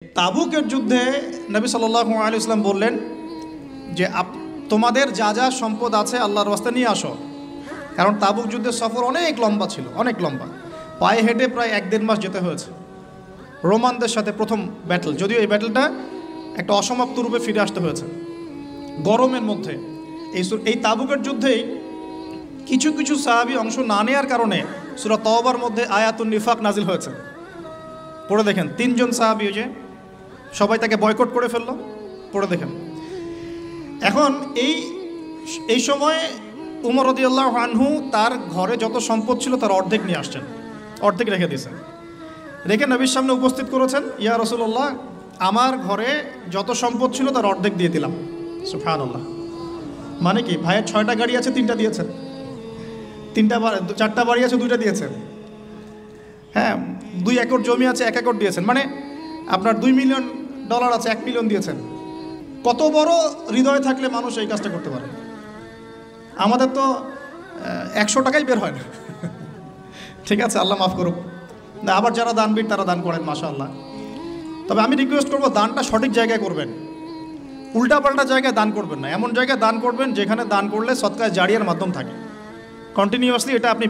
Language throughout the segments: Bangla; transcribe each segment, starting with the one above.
তাবুকের যুদ্ধে নবী সাল্লাল্লাহু আলাইহি ওয়াসাল্লাম বললেন যে তোমাদের যা যা সম্পদ আছে আল্লাহর রাস্তায় নিয়ে আসো। কারণ তাবুক যুদ্ধের সফর অনেক লম্বা ছিল, অনেক লম্বা, পায়ে হেঁটে প্রায় 1-1.5 মাস যেতে হয়েছে রোমানদের সাথে প্রথম ব্যাটল, যদিও এই ব্যাটলটা একটা অসমাপ্ত রূপে ফিরে আসতে হয়েছে গরমের মধ্যে। এই তাবুকের যুদ্ধেই কিছু কিছু সাহাবী অংশ না নেওয়ার কারণে সূরা তাওবার মধ্যে আয়াতুন নিফাক নাজিল হয়েছে। পড়ে দেখেন, 3 জন সাহাবী যে সবাই তাকে বয়কট করে ফেললো, পড়ে দেখেন। এখন এই সময় উমর রাদিয়াল্লাহু আনহু তার ঘরে যত সম্পদ ছিল তার অর্ধেক নিয়ে আসছেন, অর্ধেক রেখে দিয়েছেন, রেখে নবীর সামনে উপস্থিত করেছেন, ইয়া রাসূলুল্লাহ আমার ঘরে যত সম্পদ ছিল তার অর্ধেক দিয়ে দিলাম। সুবহানাল্লাহ। মানে কি, ভাইয়ের 6টা গাড়ি আছে 3টা দিয়েছেন, 4টা বাড়ি আছে 2টা দিয়েছেন, হ্যাঁ 2 একর জমি আছে 1 একর দিয়েছেন, মানে আপনার $2 মিলিয়ন আছে 1 মিলিয়ন দিয়েছেন। কত বড় হৃদয় থাকলে মানুষ এই কাজটা করতে পারে? আমাদের তো 100 টাকাই বের হয় না। ঠিক আছে, আল্লাহ মাফ করুক। না, আবার যারা দানবীর তারা দান করেন, মাশাআল্লাহ। তবে আমি রিকোয়েস্ট করবো, দানটা সঠিক জায়গায় করবেন, উল্টাপাল্টা জায়গায় দান করবেন না। এমন জায়গায় দান করবেন যেখানে দান করলে সদকায়ে জারিয়ার মাধ্যম থাকে, কন্টিনিউয়াসলি এটা আপনি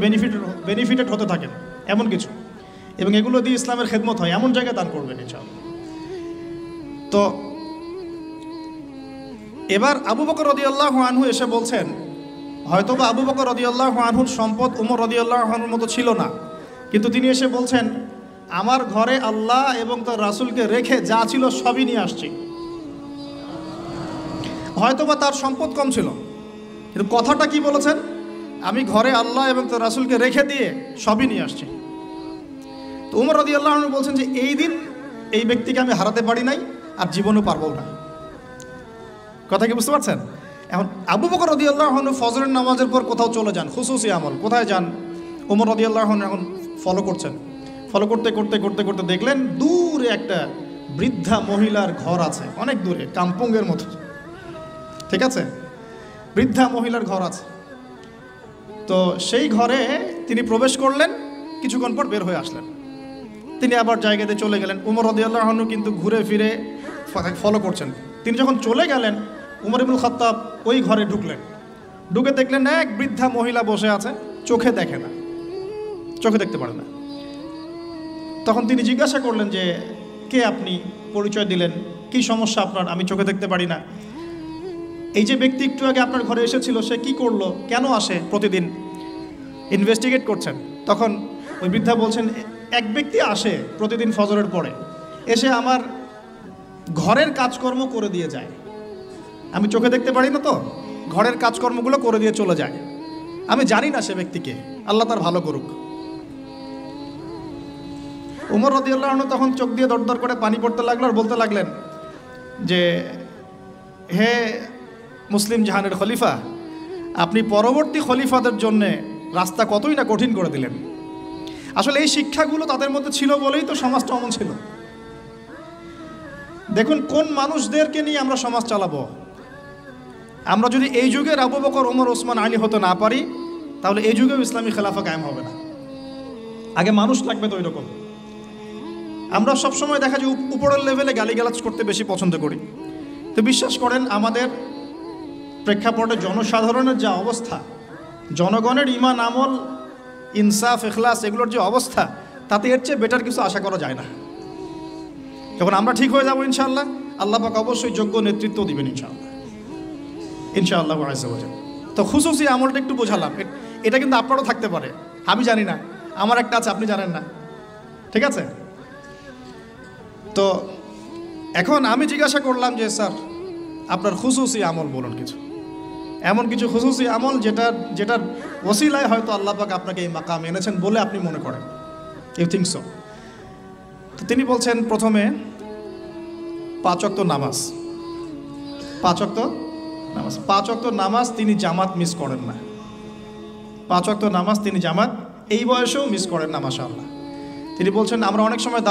বেনিফিটেড হতে থাকেন এমন কিছু, এবং এগুলো দিয়ে ইসলামের খেদমত হয়, এমন জায়গায় দান করবেন ইনশাআল্লাহ। তো এবার আবু বকর রাদিয়াল্লাহু আনহু এসে বলছেন, হয়তোবা আবু বকর রাদিয়াল্লাহু আনহুর সম্পদ উমর রাদিয়াল্লাহু আনহুর মতো ছিল না, কিন্তু তিনি এসে বলছেন আমার ঘরে আল্লাহ এবং তার রাসূলকে রেখে যা ছিল সবই নিয়ে আসছি। হয়তোবা তার সম্পদ কম ছিল, কিন্তু কথাটা কি বলেছেন, আমি ঘরে আল্লাহ এবং তার রাসূলকে রেখে দিয়ে সবই নিয়ে আসছি। তো উমর রাদিয়াল্লাহু আনহু বলছেন যে এই দিন এই ব্যক্তিকে আমি হারাতে পারি নাই, আর জীবনও পারবো না। কথা কি বুঝতে পারছেন? এখন আবু বকর রাদিয়াল্লাহু আনহু ফজরের নামাজের পর কোথাও চলে যান, খুসুসি আমল। কোথায় যান? উমর রাদিয়াল্লাহু আনহু এখন ফলো করছেন। ফলো করতে করতে করতে করতে দেখলেন দূরে একটা বৃদ্ধা মহিলার ঘর আছে, অনেক দূরে, কাম্পঙ্গের মতো, ঠিক আছে, বৃদ্ধা মহিলার ঘর আছে। তো সেই ঘরে তিনি প্রবেশ করলেন, কিছুক্ষণ পর বের হয়ে আসলেন, তিনি আবার জায়গাতে চলে গেলেন। উমর রাদিয়াল্লাহু আনহু কিন্তু ঘুরে ফিরে ফলো করছেন। তিনি যখন চলে গেলেন, উমর ইবনুল খাত্তাব ওই ঘরে ঢুকলেন, ঢুকে দেখলেন এক বৃদ্ধা মহিলা বসে আছে, চোখে দেখে না, চোখে দেখতে পারে না। তখন তিনি জিজ্ঞাসা করলেন যে কে আপনি, পরিচয় দিলেন, কি সমস্যা আপনার, আমি চোখে দেখতে পারি না। এই যে ব্যক্তি একটু আগে আপনার ঘরে এসেছিল সে কি করলো, কেন আসে প্রতিদিন, ইনভেস্টিগেট করছেন। তখন ওই বৃদ্ধা বলছেন এক ব্যক্তি আসে প্রতিদিন ফজরের পরে, এসে আমার ঘরের কাজকর্ম করে দিয়ে যায়, আমি চোখে দেখতে পারি না, তো ঘরের কাজকর্মগুলো করে দিয়ে চলে যায়, আমি জানি না সে ব্যক্তিকে, আল্লাহ তার ভালো করুক। উমর রাদিয়াল্লাহু আনহু তখন চোখ দিয়ে দরদর করে পানি পড়তে লাগলো, আর বলতে লাগলেন যে হে মুসলিম জাহানের খলিফা, আপনি পরবর্তী খলিফাদের জন্যে রাস্তা কতই না কঠিন করে দিলেন। আসলে এই শিক্ষাগুলো তাদের মধ্যে ছিল বলেই তো সমাজটা অমন ছিল। দেখুন কোন মানুষদেরকে নিয়ে আমরা সমাজ চালাবো। আমরা যদি এই যুগের আবু বকর, ওমর, ওসমান, আলী হতে না পারি, তাহলে এই যুগেও ইসলামী খেলাফা কায়েম হবে না। আগে মানুষ লাগবে তো ওই রকম। আমরা সবসময় দেখা যায় উপরের লেভেলে গালিগালাজ করতে বেশি পছন্দ করি। তো বিশ্বাস করেন আমাদের প্রেক্ষাপটে জনসাধারণের যা অবস্থা, জনগণের ঈমান, আমল, ইনসাফ, ইখলাস এগুলোর যে অবস্থা, তাতে এর চেয়ে বেটার কিছু আশা করা যায় না। যখন আমরা ঠিক হয়ে যাবো ইনশাআল্লাহ, আল্লাহ পাক অবশ্যই যোগ্য নেতৃত্ব দিবেন ইনশাআল্লাহ, ইনশাআল্লাহ আযজা ওয়া জাল। তো খুসুসি আমলটা একটু বোঝালাম, এটা কিন্তু আপনারও থাকতে পারে, আমি জানি না, আমার একটা আছে আপনি জানেন না, ঠিক আছে। তো এখন আমি জিজ্ঞাসা করলাম যে স্যার আপনার খুসুসি আমল বলুন, কিছু এমন কিছু খুসুসি আমল যেটার ওসিলায় হয়তো আল্লাহ পাক আপনাকে এই মাকাম এনেছেন বলে আপনি মনে করেন, ইউ থিঙ্ক সো। তো তিনি বলছেন প্রথমে 5 ওয়াক্ত নামাজ, 5 ওয়াক্ত নামাজ তিনি জামাত মিস করেন না, 5 ওয়াক্ত নামাজ তিনি জামাত এই বয়সেও মিস করেন না, মাশাআল্লাহ। তিনি বলছেন আমরা অনেক সময়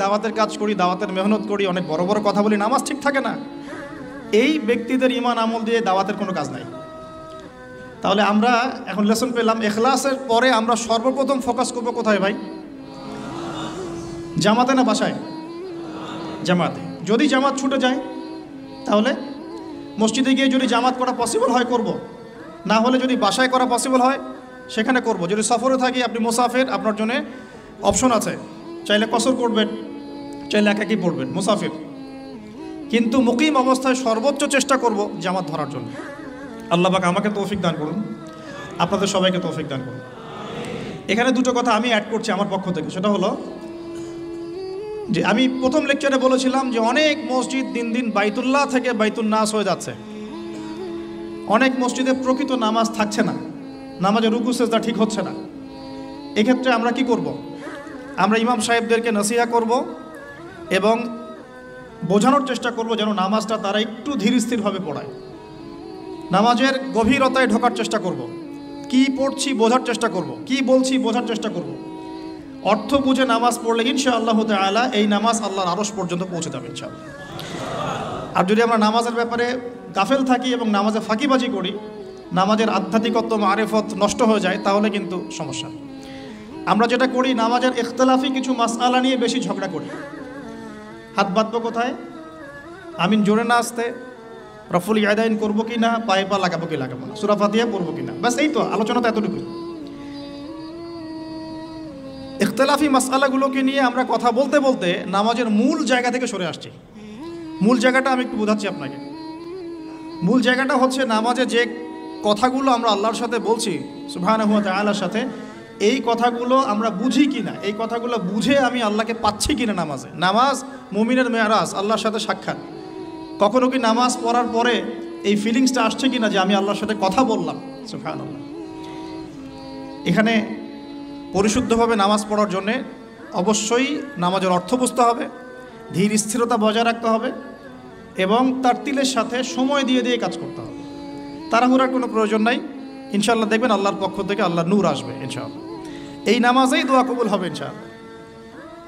দাওয়াতের কাজ করি, দাওয়াতের মেহনত করি, অনেক বড় বড় কথা বলি, নামাজ ঠিক থাকে না। এই ব্যক্তিদের ঈমান আমল দিয়ে দাওয়াতের কোনো কাজ নাই। তাহলে আমরা এখন লেসন পেলাম, ইখলাসের পরে আমরা সর্বপ্রথম ফোকাস করবো কোথায় ভাই? জামাতে না বাসায়? জামাতে। যদি জামাত ছুটে যায় তাহলে মসজিদে গিয়ে যদি জামাত করা পসিবল হয় করব, না হলে যদি বাসায় করা পসিবল হয় সেখানে করব। যদি সফরে থাকি, আপনি মুসাফির, আপনার জন্য অপশন আছে, চাইলে কসর করবেন, চাইলে একাকি পড়বেন, মুসাফির। কিন্তু মুকিম অবস্থায় সর্বোচ্চ চেষ্টা করব জামাত ধরার জন্য। আল্লাহ পাক আমাকে তৌফিক দান করুন, আপনাদের সবাইকে তৌফিক দান করুন। এখানে দুটো কথা আমি অ্যাড করছি আমার পক্ষ থেকে। সেটা হলো যে আমি প্রথম লেকচারে বলেছিলাম যে অনেক মসজিদ দিন দিন বাইতুল্লাহ থেকে বাইতুল নাস হয়ে যাচ্ছে। অনেক মসজিদে প্রকৃত নামাজ থাকছে না, নামাজের রুকু সেজদা ঠিক হচ্ছে না। এক্ষেত্রে আমরা কি করব? আমরা ইমাম সাহেবদেরকে নসিহা করব এবং বোঝানোর চেষ্টা করব যেন নামাজটা তারা একটু ধীর স্থিরভাবে পড়ায়। নামাজের গভীরতায় ঢোকার চেষ্টা করব, কি পড়ছি বোঝার চেষ্টা করব, কি বলছি বোঝার চেষ্টা করব। অর্থ বুঝে নামাজ পড়লে ইনশাআল্লাহ তাআলা এই নামাজ আল্লাহর আরশ পর্যন্ত পৌঁছে যাবে ইনশাআল্লাহ। আর যদি আমরা নামাজের ব্যাপারে গাফেল থাকি এবং নামাজে ফাঁকিবাজি করি, নামাজের আধ্যাত্মিকত্ব মারিফত নষ্ট হয়ে যায়, তাহলে কিন্তু সমস্যা। আমরা যেটা করি, নামাজের ইখতিলাফি কিছু মাসআলা নিয়ে বেশি ঝগড়া করি। হাত বাঁধবো কোথায়, আমিন জোরে না আসতে, রফুল ইয়াদাইন করবো কি না, পায়ে পা লাগাবো কি লাগাবো না, সূরা ফাতিহা পড়বো কি না, ব্যাস এই তো আলোচনা তো এতটুকুই। ইখতিলাফি মাসআলাগুলোকে নিয়ে আমরা কথা বলতে বলতে নামাজের মূল জায়গা থেকে সরে আসছি। মূল জায়গাটা আমি একটু বোঝাচ্ছি আপনাকে। মূল জায়গাটা হচ্ছে নামাজে যে কথাগুলো আমরা আল্লাহর সাথে বলছি, সুবহানাহু ওয়া তাআলার সাথে, এই কথাগুলো আমরা বুঝি কি না, এই কথাগুলো বুঝে আমি আল্লাহকে পাচ্ছি কিনা নামাজে। নামাজ মুমিনের মেরাজ, আল্লাহর সাথে সাক্ষাৎ। কখনো কি নামাজ পড়ার পরে এই ফিলিংসটা আসছে কিনা যে আমি আল্লাহর সাথে কথা বললাম? সুবহানাল্লাহ। এখানে পরিশুদ্ধভাবে নামাজ পড়ার জন্যে অবশ্যই নামাজের অর্থ বুঝতে হবে, ধীর স্থিরতা বজায় রাখতে হবে এবং তার তিলের সাথে সময় দিয়ে দিয়ে কাজ করতে হবে। তাড়াহুড়ার কোনো প্রয়োজন নাই। ইনশাআল্লাহ দেখবেন আল্লাহর পক্ষ থেকে আল্লাহর নূর আসবে ইনশাআল্লাহ। এই নামাজেই দোয়া কবুল হবে ইনশাআল্লাহ।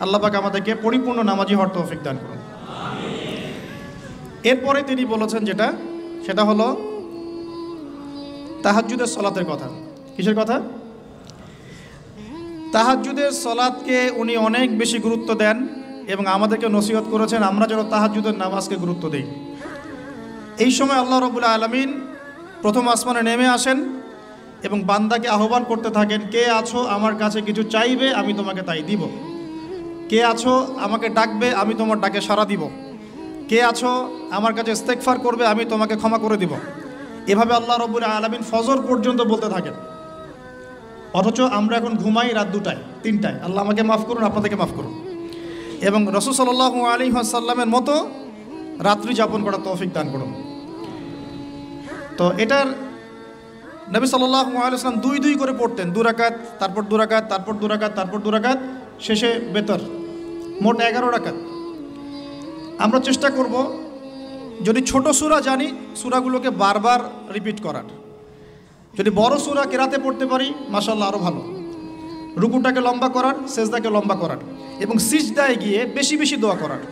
আল্লাহ পাক আমাদেরকে পরিপূর্ণ নামাজি হওয়ার তৌফিক দান করুন। এরপরে তিনি বলেছেন যেটা, সেটা হলো তাহাজ্জুদের সলাতের কথা। কিসের কথা? তাহাজ্জুদের সলাতকে উনি অনেক বেশি গুরুত্ব দেন এবং আমাদেরকে নসিহত করেছেন আমরা যেন তাহাজ্জুদের নামাজকে গুরুত্ব দিই। এই সময় আল্লাহ রাব্বুল আলামিন প্রথম আসমানে নেমে আসেন এবং বান্দাকে আহ্বান করতে থাকেন, কে আছো আমার কাছে কিছু চাইবে, আমি তোমাকে তাই দিব। কে আছো আমাকে ডাকবে, আমি তোমার ডাকে সাড়া দিব। কে আছো আমার কাছে ইস্তেগফার করবে, আমি তোমাকে ক্ষমা করে দিব। এভাবে আল্লাহ রাব্বুল আলামিন ফজর পর্যন্ত বলতে থাকেন। অথচ আমরা এখন ঘুমাই রাত 2টায় 3টায়। আল্লাহ আমাকে মাফ করুন, আপনাদেরকে মাফ করুন। এবং রাসূল সাল্লাল্লাহু আলাইহি ওয়াসাল্লামের মতো রাত্রি যাপন করার তৌফিক দান করুন। তো এটার নবী সাল্লাল্লাহু আলাইহি ওয়াসাল্লাম 2 করে পড়তেন, 2 রাকাত, তারপর 2 রাকাত, তারপর 2 রাকাত, তারপর 2 রাকাত, শেষে বেতর, মোট 11 রাকাত। আমরা চেষ্টা করব যদি ছোট সূরা জানি সূরাগুলোকে বারবার রিপিট করার। যদি বড় সূরা কেরাতে পড়তে পারি মাশাআল্লাহ আরও ভালো। রুকুটাকে লম্বা করার, সেজদাকে লম্বা করার এবং সিজদায় গিয়ে বেশি বেশি দোয়া করার।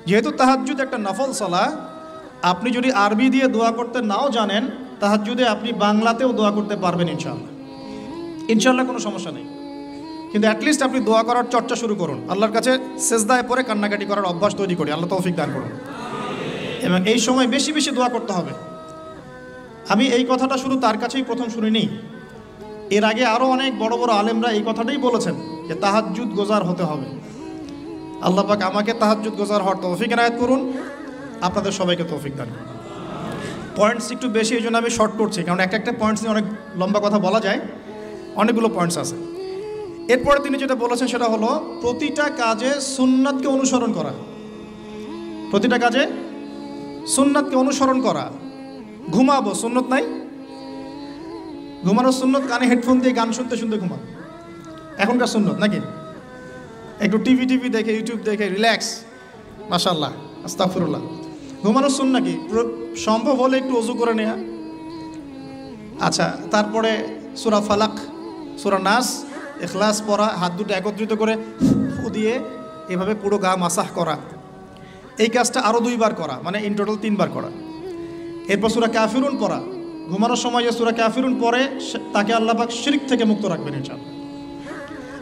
যেহেতু তাহাজ্জুদ একটা নফল সালাহ, আপনি যদি আরবি দিয়ে দোয়া করতে নাও জানেন, তাহাজ্জুদে আপনি বাংলাতেও দোয়া করতে পারবেন ইনশাআল্লাহ। ইনশাআল্লাহ কোনো সমস্যা নেই। কিন্তু অ্যাটলিস্ট আপনি দোয়া করার চর্চা শুরু করুন। আল্লাহর কাছে সেজদায় পরে কান্নাকাটি করার অভ্যাস তৈরি করি। আল্লাহ তৌফিক দান করুন। এবং এই সময় বেশি বেশি দোয়া করতে হবে। আমি এই কথাটা শুধু তার কাছেই প্রথম শুনিনি, এর আগে আরও অনেক বড় বড় আলেমরা এই কথাটাই বলেছেন যে তাহাজ্জুদ গোজার হতে হবে। আল্লাহ পাক আমাকে তাহাজ্জুদ গোজার হওয়ার তৌফিক এনায়েত করুন, আপনাদের সবাইকে তৌফিক দান করুন। পয়েন্টস একটু বেশি, এই জন্য আমি শর্ট করছি, কারণ একটা পয়েন্টস নিয়ে অনেক লম্বা কথা বলা যায়, অনেকগুলো পয়েন্টস আছে। এরপরে তিনি যেটা বলেছেন সেটা হলো প্রতিটা কাজে সুন্নাতকে অনুসরণ করা। প্রতিটা কাজে সুন্নাতকে অনুসরণ করা। ঘুমাবো, সুন্নত নাই? ঘুমানোর সুন্নত কানে হেডফোন দিয়ে গান শুনতে শুনতে ঘুমান, এখনকার সুন্নত নাকি? একটু টিভি দেখে, ইউটিউব দেখে রিল্যাক্স, মাশাআল্লাহ, আস্তাগফিরুল্লাহ। ঘুমানোর সুন্নাত কি? সম্ভব হলে একটু ওযু করে নেয়া। আচ্ছা, তারপরে সূরা ফালাক, সূরা নাস, ইখলাস পড়া, হাত দুটো একত্রিত করে ফু দিয়ে এভাবে পুরো গা মাসাহ করা। এই কাজটা আরও 2 বার করা, মানে ইন টোটাল 3 বার করা। এরপর সূরা কাফিরুন পড়া। ঘুমানোর সময় যে সূরা কাফিরুন পড়ে তাকে আল্লাহ পাক শিরক থেকে মুক্ত রাখবেন ইনশাআল্লাহ।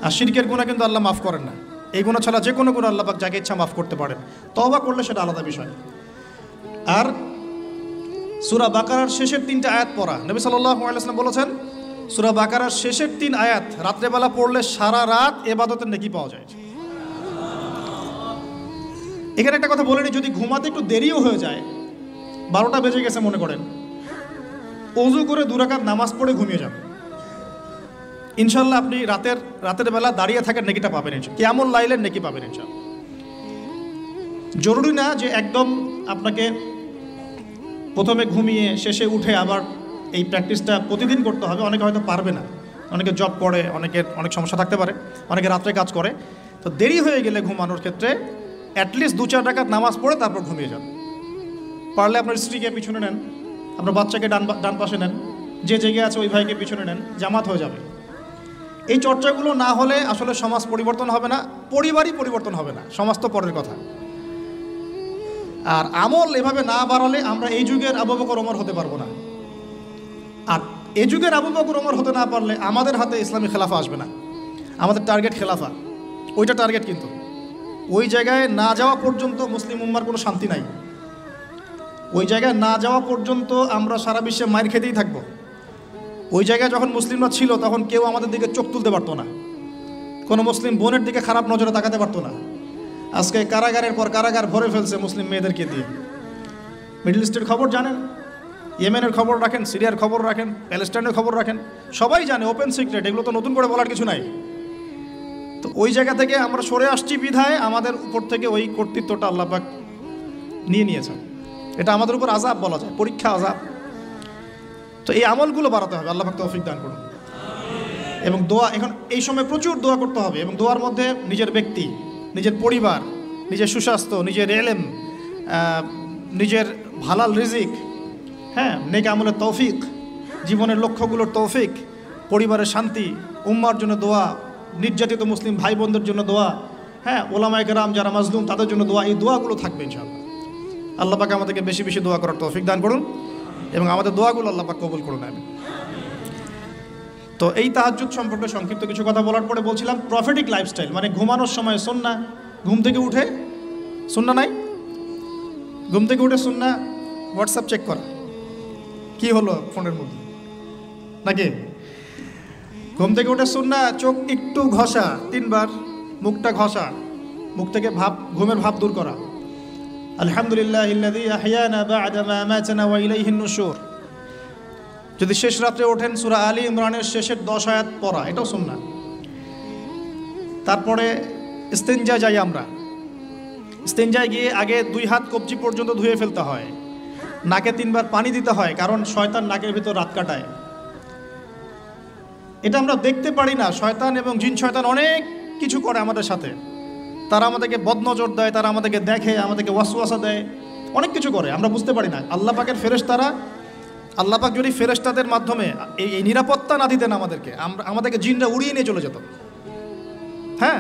আর শিরকের গুনাহ কিন্তু আল্লাহ মাফ করেন না। এই গুনাহ ছাড়া যে কোনো গুনাহ আল্লাহ পাক যাকে ইচ্ছা মাফ করতে পারেন, তওবা করলে সেটা আলাদা বিষয়। আর সূরা বাকারার শেষের 3টা আয়াত পড়া, নবী সাল্লাল্লাহু আলাইহি ওয়াসাল্লাম বলেছেন সূরা বাকারার শেষের 3 আয়াত রাত্রেবেলা পড়লে সারা রাত ইবাদতের নেকি পাওয়া যায়। এখানে একটা কথা বলে নিই, যদি ঘুমাতে একটু দেরিও হয়ে যায়, 12টা বেজে গেছে মনে করেন, ওযু করে 2 রাকাত নামাজ পড়ে ঘুমিয়ে যান, ইনশাআল্লাহ আপনি রাতের বেলা দাঁড়িয়ে থাকার নেকিটা পাবেন, ইনশাআল্লাহ কিয়ামুল লাইলের নেকি পাবেন ইনশাআল্লাহ। জরুরি না যে একদম আপনাকে প্রথমে ঘুমিয়ে শেষে উঠে আবার এই প্র্যাকটিসটা প্রতিদিন করতে হবে, অনেকে হয়তো পারবে না, অনেকে জব করে, অনেকের অনেক সমস্যা থাকতে পারে, অনেকে রাত্রে কাজ করে, তো দেরি হয়ে গেলে ঘুমানোর ক্ষেত্রে অ্যাটলিস্ট 2-4 রাকাত নামাজ পড়ে তারপর ঘুমিয়ে যান। পারলে আপনার স্ত্রীকে পিছনে নেন, আপনার বাচ্চাকে ডান পাশে নেন, যে জায়গায় আছে ওই ভাইকে পিছনে নেন, জামাত হয়ে যাবে। এই চর্চাগুলো না হলে আসলে সমাজ পরিবর্তন হবে না, পরিবারই পরিবর্তন হবে না, সমাজ তো পরের কথা। আর আমল এভাবে না বাড়ালে আমরা এই যুগের আবু বকর ওমর হতে পারবো না। আর এই যুগের আবু বকর ওমর হতে না পারলে আমাদের হাতে ইসলামী খেলাফা আসবে না। আমাদের টার্গেট খেলাফা, ওইটা টার্গেট, কিন্তু ওই জায়গায় না যাওয়া পর্যন্ত মুসলিম উম্মার কোনো শান্তি নাই। ওই জায়গায় না যাওয়া পর্যন্ত আমরা সারা বিশ্বে মাইর খেতেই থাকবো। ওই জায়গায় যখন মুসলিমরা ছিল তখন কেউ আমাদের দিকে চোখ তুলতে পারতো না, কোনো মুসলিম বোনের দিকে খারাপ নজরে তাকাতে পারতো না। আজকে কারাগারের পর কারাগার ভরে ফেলছে মুসলিম মেয়েদেরকে দিয়ে। মিডল ইস্টের খবর জানেন, ইয়েমেনের খবর রাখেন, সিরিয়ার খবর রাখেন, প্যালেস্টাইনের খবর রাখেন, সবাই জানে, ওপেন সিক্রেট, এগুলো তো নতুন করে বলার কিছু নাই। তো ওই জায়গা থেকে আমরা সরে আসছি বিধায় আমাদের উপর থেকে ওই কর্তৃত্বটা আল্লাহ পাক নিয়ে নিয়েছেন। এটা আমাদের উপর আযাব বলা যায়, পরীক্ষা, আযাব। তো এই আমলগুলো বাড়াতে হবে, আল্লাহ পাক তৌফিক দান করুন। এবং দোয়া, এখন এই সময় প্রচুর দোয়া করতে হবে, এবং দোয়ার মধ্যে নিজের ব্যক্তি, নিজের পরিবার, নিজের সুস্বাস্থ্য, নিজের এলেম, নিজের হালাল রিজিক, হ্যাঁ, নেক আমলের তৌফিক, জীবনের লক্ষ্যগুলোর তৌফিক, পরিবারের শান্তি, উম্মার জন্য দোয়া, নির্যাতিত মুসলিম ভাই বোনদের জন্য দোয়া, হ্যাঁ, ওলামায়ে কেরাম যারা মাজলুম তাদের জন্য দোয়া, এই দোয়াগুলো থাকবে ইনশাআল্লাহ। আল্লাহ পাক আমাদেরকে বেশি বেশি দোয়া করার তৌফিক দান করুন, এবং আমাদের দোয়াগুলো আল্লাহ পাক কবুল করুন, আমিন। তো এই তাহাজ্জুদ সম্পর্কে সংক্ষিপ্ত কিছু কথা বলার পরে বলছিলাম প্রফেটিক লাইফস্টাইল, মানে ঘুমানোর সময় সুন্নাহ, ঘুম থেকে উঠে সুন্নাহ নাই, ঘুম থেকে উঠে সুন্নাহ হোয়াটসঅ্যাপ চেক করা, কি হলো ফোনের মধ্যে নাকি? ঘুম থেকে উঠে সুন্নাহ চোখ একটু ঘষা 3 বার, মুখটা ঘষা, মুখ থেকে ঘুমের ভাব দূর করা, আলহামদুলিল্লাহিল্লাযী আহইয়ানা বা'দা মা আমাতানা ওয়া ইলাইহিন নুশুর। যদি শেষ রাত্রে ওঠেন সূরা আলী ইমরানের শেষের 10 আয়াত পড়া, এটাও সুন্নাহ। তারপরে ইস্তেঞ্জা যাই আমরা, ইস্তেঞ্জায় গিয়ে আগে 2 হাত কবজি পর্যন্ত ধুয়ে ফেলতে হয়, নাকে 3 বার পানি দিতে হয়, কারণ শয়তান নাকের ভিতর রাত কাটায়। এটা আমরা দেখতে পারি না, শয়তান এবং জিন শয়তান অনেক কিছু করে আমাদের সাথে, তারা আমাদেরকে বদনজর দেয়, তারা আমাদেরকে দেখে, আমাদেরকে ওয়াসওয়াসা দেয়, অনেক কিছু করে, আমরা বুঝতে পারি না। আল্লাহ পাকের ফেরেশতারা, আল্লাহ পাক যদি ফেরেশতাদের মাধ্যমে এই নিরাপত্তা না দিতেন আমাদেরকে জিনরা উড়িয়ে নিয়ে চলে যেত। হ্যাঁ,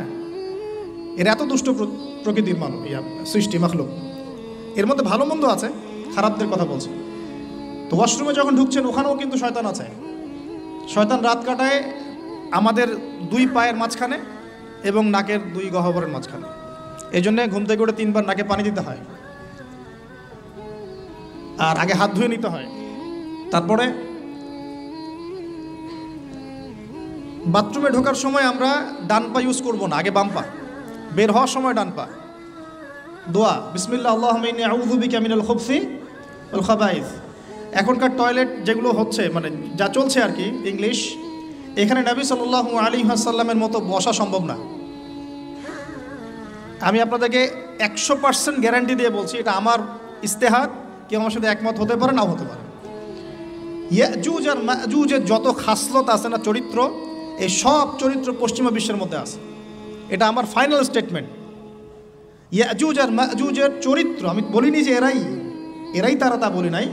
এর এত দুষ্ট প্রকৃতির মানুষ, সৃষ্টি মাখলুক, এর মধ্যে ভালো মন্দ আছে, খারাপদের কথা বলছে। তো ওয়াশরুমে যখন ঢুকছেন ওখানেও কিন্তু শয়তান আছে। শয়তান রাত কাটায় আমাদের 2 পায়ের মাঝখানে এবং নাকের 2 গহ্বরের মাঝখানে। এই জন্যে ঘুম থেকে উঠে 3 বার নাকে পানি দিতে হয়, আর আগে হাত ধুয়ে নিতে হয়। তারপরে বাথরুমে ঢোকার সময় আমরা ডান পা ইউজ করব না, আগে বাম পা। বের হওয়ার সময় ডান পা। দোয়া বিসমিল্লাহ আল্লাহুম্মা ইন্নী আউযু বিকা মিনাল খুবসি ওয়াল খাবাইস। এখনকার টয়লেট যেগুলো হচ্ছে, মানে যা চলছে আর কি, ইংলিশ, এখানে নবী সাল্লাল্লাহু আলাইহি ওয়াসাল্লামের মতো বসা সম্ভব না। আমি আপনাদেরকে 100% গ্যারান্টি দিয়ে বলছি, এটা আমার ইস্তেহাদ, কেউ আমার সাথে একমত হতে পারে, নাও হতে পারে। ইয়াজুজ আর মাজুজের যত খাসলত আছে না, চরিত্র, এই সব চরিত্র পশ্চিমা বিশ্বের মধ্যে আছে। এটা আমার ফাইনাল স্টেটমেন্ট। ইয়াজুজ আর মাজুজের চরিত্র, আমি বলিনি যে এরাই তারা, তা বলি নাই,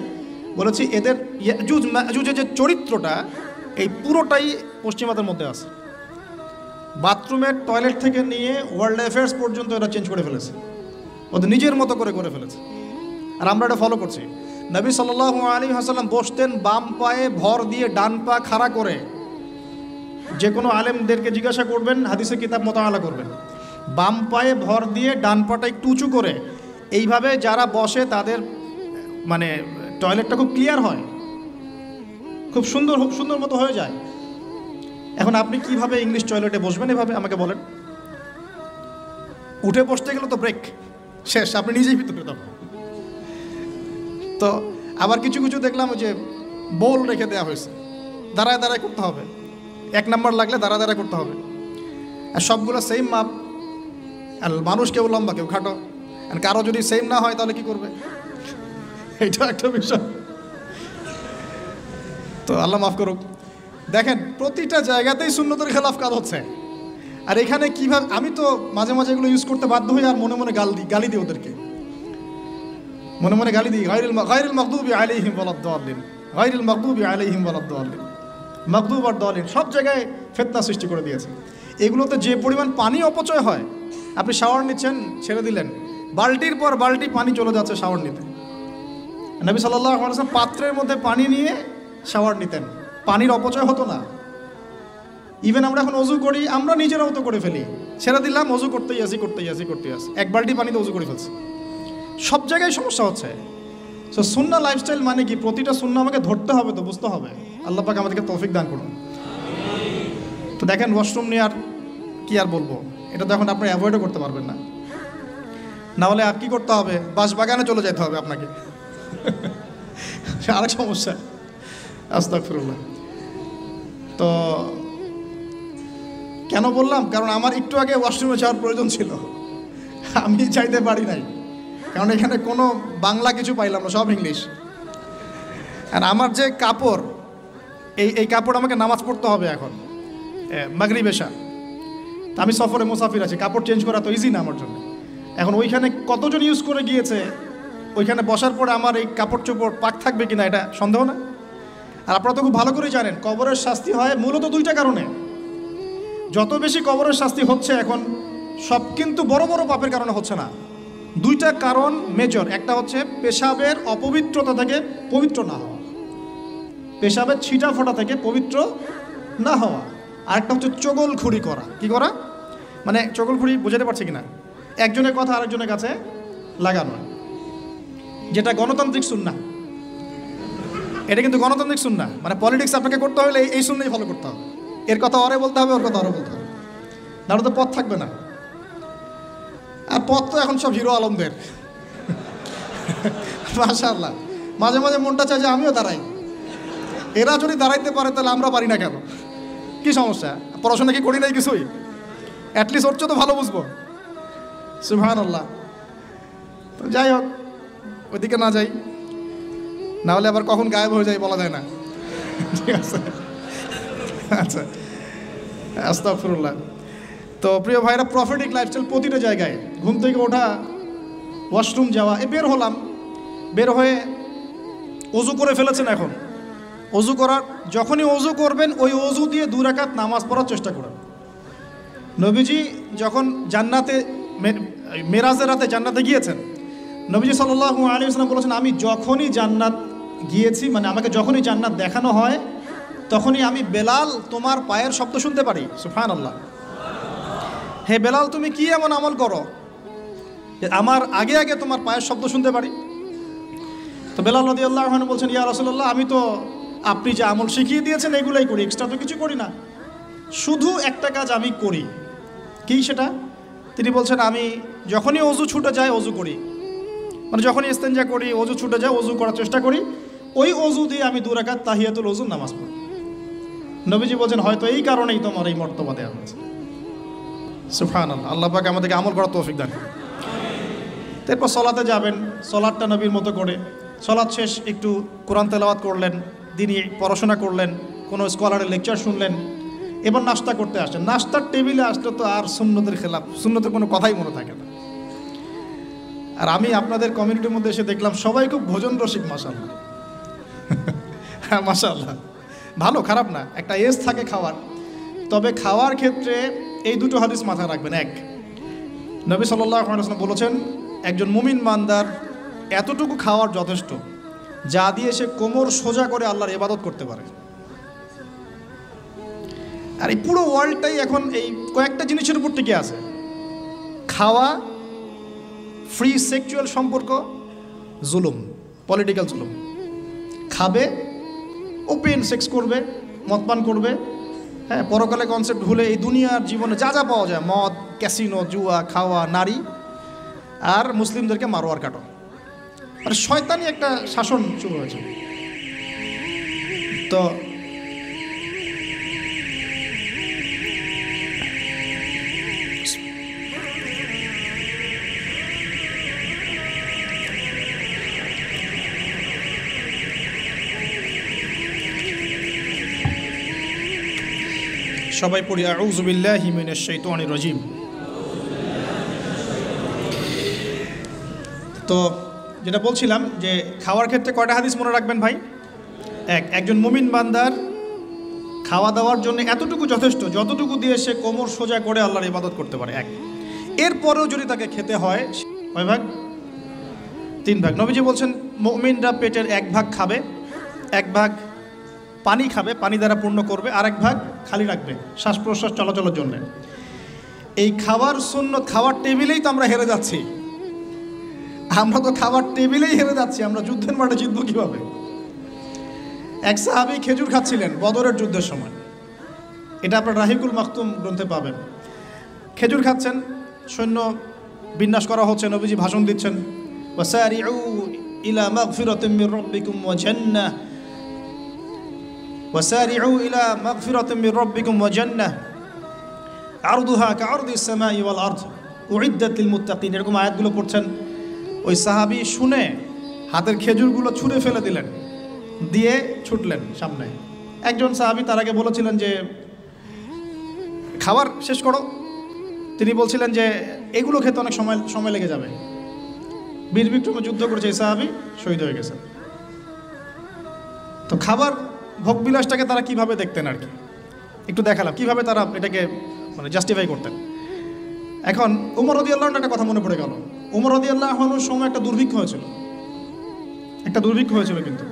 বলেছি এদের ইয়াজুজ মাজুজের যে চরিত্রটা, এই পুরোটাই পশ্চিমাদের মধ্যে আছে। বাথরুমের টয়লেট থেকে নিয়ে ওয়ার্ল্ড অ্যাফেয়ার্স পর্যন্ত এরা চেঞ্জ করে ফেলেছে, ওদের নিজের মতো করে ফেলেছে, আর আমরা এটা ফলো করছি। নবী সাল্লাল্লাহু আলাইহি ওয়াসাল্লাম বসতেন বাম পায়ে ভর দিয়ে, ডান পা খাড়া করে। যে কোনো আলেমদেরকে জিজ্ঞাসা করবেন, হাদিসের কিতাব মোতালা করবেন, বাম পায়ে ভর দিয়ে ডান পাটা একটু উঁচু করে এইভাবে যারা বসে তাদের মানে টয়লেটটা খুব ক্লিয়ার হয়, খুব সুন্দর মতো হয়ে যায়। এখন আপনি কিভাবে ইংলিশ টয়লেটে বসবেন এভাবে আমাকে বলেন? উঠে বসতে গেলে তো ব্রেক শেষ, আপনি নিজেই ভিতরে তখন। তো আবার কিছু কিছু দেখলাম যে বোল রেখে দেওয়া হয়েছে, দাঁড়ায় দাঁড়ায় করতে হবে, 1 নাম্বার লাগলে দাঁড়ায় করতে হবে, আর সবগুলো সেম মাপ, আর মানুষ কেউ লম্বা কেউ খাটো, আর কারো যদি সেম না হয় তাহলে কি করবে? এইটা একটা বিষয়। তো আল্লাহ মাফ করুক। দেখেন প্রতিটা জায়গাতেই সুন্নতের খেলাফ কাজ হচ্ছে। আর এখানে কিভাবে, আমি তো মাঝে মাঝে এগুলো ইউজ করতে বাধ্য হই, আর মনে মনে গালি দিই ওদেরকে, মনে মনে গালি দিই, গায়রুল মাগদুবি আলাইহিম ওয়ালাদ-দাল্লিন, গায়রুল মাগদুবি আলাইহিম ওয়ালাদ-দাল্লিন, মাগদুব আর দাল্লিন, সব জায়গায় ফিতনা সৃষ্টি করে দিয়েছে। এগুলোতে যে পরিমাণ পানি অপচয় হয়, আপনি শাওয়ার নিচ্ছেন, ছেড়ে দিলেন, বালতির পর বালতি পানি চলে যাচ্ছে শাওয়ার নিতে। নবী সাল্লাল্লাহু আলাইহি ওয়াসাল্লাম পাত্রের মধ্যে পানি নিয়ে শাওয়ার নিতেন, পানির অপচয় হতো না। ইভেন আমরা এখন অজু করি, আমরা নিজেরাও তো করে ফেলি, ছেড়ে দিলাম, অজু করতেই আসি 1 বালতি পানিতে অজু করে ফেলছি। সব জায়গায় সমস্যা হচ্ছে। সো সুন্নাহ লাইফস্টাইল মানে কি? প্রতিটা সুন্নাহ আমাকে ধরতে হবে, তো বুঝতে হবে। আল্লাহ পাক আমাদেরকে তৌফিক দান করুন। তো দেখেন ওয়াশরুম নিয়ে আর কি আর বলবো, এটা তো এখন আপনি অ্যাভয়েডও করতে পারবেন না। না হলে আর কি করতে হবে, বাগানে চলে যেতে হবে আপনাকে। আরেক সমস্যা, আস্তাগফিরুল্লাহ। তো কেন বললাম? কারণ আমার একটু আগে ওয়াশরুমে যাওয়ার প্রয়োজন ছিল, আমি চাইতে পারি নাই, কারণ এখানে কোনো বাংলা কিছু পাইলাম না, সব ইংলিশ। আর আমার যে কাপড়, এই কাপড় আমাকে নামাজ পড়তে হবে এখন মাগরিব এশা। আমি সফরে মুসাফির আছি, কাপড় চেঞ্জ করা তো ইজি না আমার জন্য। এখন ওইখানে কতজন ইউজ করে গিয়েছে, ওইখানে বসার পরে আমার এই কাপড় চোপড় পাক থাকবে কিনা এটা সন্দেহ না। আর আপনারা তো খুব ভালো করেই জানেন কবরের শাস্তি হয় মূলত 2টা কারণে। যত বেশি কবরের শাস্তি হচ্ছে এখন, সব কিন্তু বড় বড় পাপের কারণে হচ্ছে না। 2টা কারণ মেজর। একটা হচ্ছে পেশাবের অপবিত্রতা থেকে পবিত্র না হওয়া, পেশাবের ছিটা ফোটা থেকে পবিত্র না হওয়া। আরেকটা হচ্ছে চগলখুরি করা। কি করা? মানে চগলখুরি বোঝাতে পারছি কিনা, একজনের কথা আরেকজনের কাছে লাগানো, যেটা গণতান্ত্রিক সুন্নাহ। এটা কিন্তু গণতান্ত্রিক সুন্নাহ, মানে পলিটিক্স আপনাকে করতে হলে এই সুন্নাহই ফলো করতে হবে। এর কথা ওরে বলতে হবে, ওর কথা ওরে বলতে হবে, নাহলে তো পথ থাকবে না। আর পথ তো এখন সব হিরো আলমদের, মাশাআল্লাহ। মাঝে মাঝে মনটা চায় যে আমিও দাঁড়াই। এরা যদি দাঁড়াইতে পারে তাহলে আমরা পারি না কেন? কি সমস্যা? পড়াশোনা কি করি নাই কিছুই? অ্যাটলিস্ট ওর তো ভালো বুঝবো। সুবহানাল্লাহ। তো যাই হোক, ওইদিকে না যাই, না হলে আবার কখন গায়েব হয়ে যায় বলা যায় না। ঠিক আছে, আচ্ছা, আস্তাগফিরুল্লাহ। তো প্রিয় ভাইরা, প্রফেটিক লাইফস্টাইল প্রতিটা জায়গায়, ঘুম থেকে ওঠা, ওয়াশরুম যাওয়া, বের হলাম, বের হয়ে অজু করে ফেলেছেন। এখন অজু করার, যখনই অজু করবেন ওই অজু দিয়ে 2 রাকাত নামাজ পড়ার চেষ্টা করেন। নবীজি যখন জান্নাতে, মেরাজের রাতে জান্নাতে গিয়েছেন, নবীজি সাল্লাল্লাহু আলাইহি ওয়াসাল্লাম বলেছেন, আমি যখনই জান্নাত গিয়েছি, মানে আমাকে যখনই জান্নাত দেখানো হয়, তখনই আমি বেলাল তোমার পায়ের শব্দ শুনতে পারি। সুবহানাল্লাহ। হে বেলাল, তুমি কি এমন আমল করো আমার আগে আগে তোমার পায়ের শব্দ শুনতে পারি? তো বেলাল রাদিয়াল্লাহু আনহু বলছেন, ইয়া রাসূলুল্লাহ, আমি তো আপনি যে আমল শিখিয়ে দিয়েছেন এগুলাই করি, এক্সট্রা তো কিছু করি না। শুধু একটা কাজ আমি করি। কি সেটা? তিনি বলছেন, আমি যখনই অজু ছুটে যায় অজু করি, মানে যখনই ইস্তেঞ্জা করি, অজু ছুটে যায়, অজু করার চেষ্টা করি, ওই অজু দিয়ে আমি 2 রাকাত তাহিয়াতুল ওযুর নামাজ পড়ি। নবীজি বলছেন, হয়তো এই কারণেই তোমার এই মর্তবা দেওয়া হয়েছে। সুবহানাল্লাহ। আল্লাহ পাক আমাদেরকে আমল করার তৌফিক দান করুন। তারপর সলাতে যাবেন, সলাতটা নবীর মতো করে, সলাত শেষ একটু কোরআন তেলাওয়াত করলেন, দিনই পড়াশোনা করলেন, কোনো স্কলারের লেকচার শুনলেন, এবার নাস্তা করতে আসেন। নাস্তার টেবিলে আসলে তো আর সুন্নতের খেলাফ, সুন্নতের কোনো কথাই মনে থাকে না। আর আমি আপনাদের কমিউনিটির মধ্যে এসে দেখলাম সবাই খুব ভোজন রসিক, মাশাআল্লাহ। হ্যাঁ, মাশাআল্লাহ, ভালো, খারাপ না, একটা এজ থাকে খাওয়ার। তবে খাওয়ার ক্ষেত্রে এই 2টো হাদিস মাথায় রাখবেন। 1, নবী সাল্লাল্লাহু আলাইহি ওয়াসাল্লাম বলেছেন, একজন মুমিন বান্দার এতটুকু খাওয়ার যথেষ্ট, যা দিয়ে সে কোমর সোজা করে আল্লাহর ইবাদত করতে পারে। আর এই পুরো ওয়ার্ল্ডটাই এখন এই কয়েকটা জিনিসের উপর টিকে আছে। খাওয়া, ফ্রি সেক্সুয়াল সম্পর্ক, জুলুম, পলিটিক্যাল জুলুম। খাবে, ওপেন সেক্স করবে, মদপান করবে, হ্যাঁ, পরকালে কনসেপ্ট ভুলে এই দুনিয়ার জীবনে যা যা পাওয়া যায়, মদ, ক্যাসিনো, জুয়া, খাওয়া, নারী, আর মুসলিমদেরকে মারো আর কাটো। আর শয়তানি একটা শাসন শুরু হয়েছে। তো সবাই পড়ি আউযু বিল্লাহি মিনাশ শাইতানির রাজিম। তো যেটা বলছিলাম যে খাওয়ার ক্ষেত্রে কয়টা হাদিস মনে রাখবেন ভাই? একজন মুমিন বান্দার খাওয়া দাওয়ার জন্য এতটুকু যথেষ্ট, যতটুকু দিয়ে সে কোমর সোজা করে আল্লাহর ইবাদত করতে পারে। এরপরেও যদি তাকে খেতে হয়, কয় ভাগ? 3 ভাগ। নবীজি বলছেন মুমিনরা পেটের 1 ভাগ খাবে, 1 ভাগ পানি খাবে, পানি দ্বারা পূর্ণ করবে, আর 1 ভাগ খালি রাখবে শ্বাস প্রশ্বাস চলাচলের জন্য। এই খাওয়ার সুন্নত, খাওয়ার টেবিলেই তো আমরা হেরে যাচ্ছি। আমরা তো খাবার টেবিলেই হেরে যাচ্ছি। আমরা যুদ্ধের মাঠে জিতবো কীভাবে? এক সাহাবী খেজুর খাচ্ছিলেন বদরের যুদ্ধের সময়, এটা আপনার রাহিকুল মাকতুম গ্রন্থে পাবেন। খেজুর খাচ্ছেন, সৈন্য বিন্যাস করা হচ্ছে, নবীজি ভাষণ দিচ্ছেন, ওয়াসারিউ ইলা মাগফিরাতিম মির রাব্বিকুম ওয়া জান্নাহ, ওয়াসারিউ ইলা মাগফিরাতিম মির রাব্বিকুম ওয়া জান্নাহ আরদুহা কাআরদিস সামাই ওয়াল আরদ উইদ্দাত লিল মুত্তাকিন। এরকম আয়াতগুলো পড়ছেন। ওই সাহাবী শুনে হাতের খেজুরগুলো ছুঁড়ে ফেলে দিলেন, দিয়ে ছুটলেন সামনে। একজন সাহাবী তার আগে বলেছিলেন যে খাবার শেষ করো। তিনি বলছিলেন যে এগুলো খেতে অনেক সময় লেগে যাবে। বীর বিক্রমে যুদ্ধ করেছে এই সাহাবী, শহীদ হয়ে গেছে। তো খাবার ভোগবিলাসটাকে তারা কিভাবে দেখতেন আর কি একটু দেখালাম, কিভাবে তারা এটাকে মানে জাস্টিফাই করতেন। এখন উমর রাদিয়াল্লাহু আনহু একটা কথা মনে পড়ে গেল। উমর রাদিয়াল্লাহু আনহুর সময় একটা দুর্ভিক্ষ হয়েছিল, কিন্তু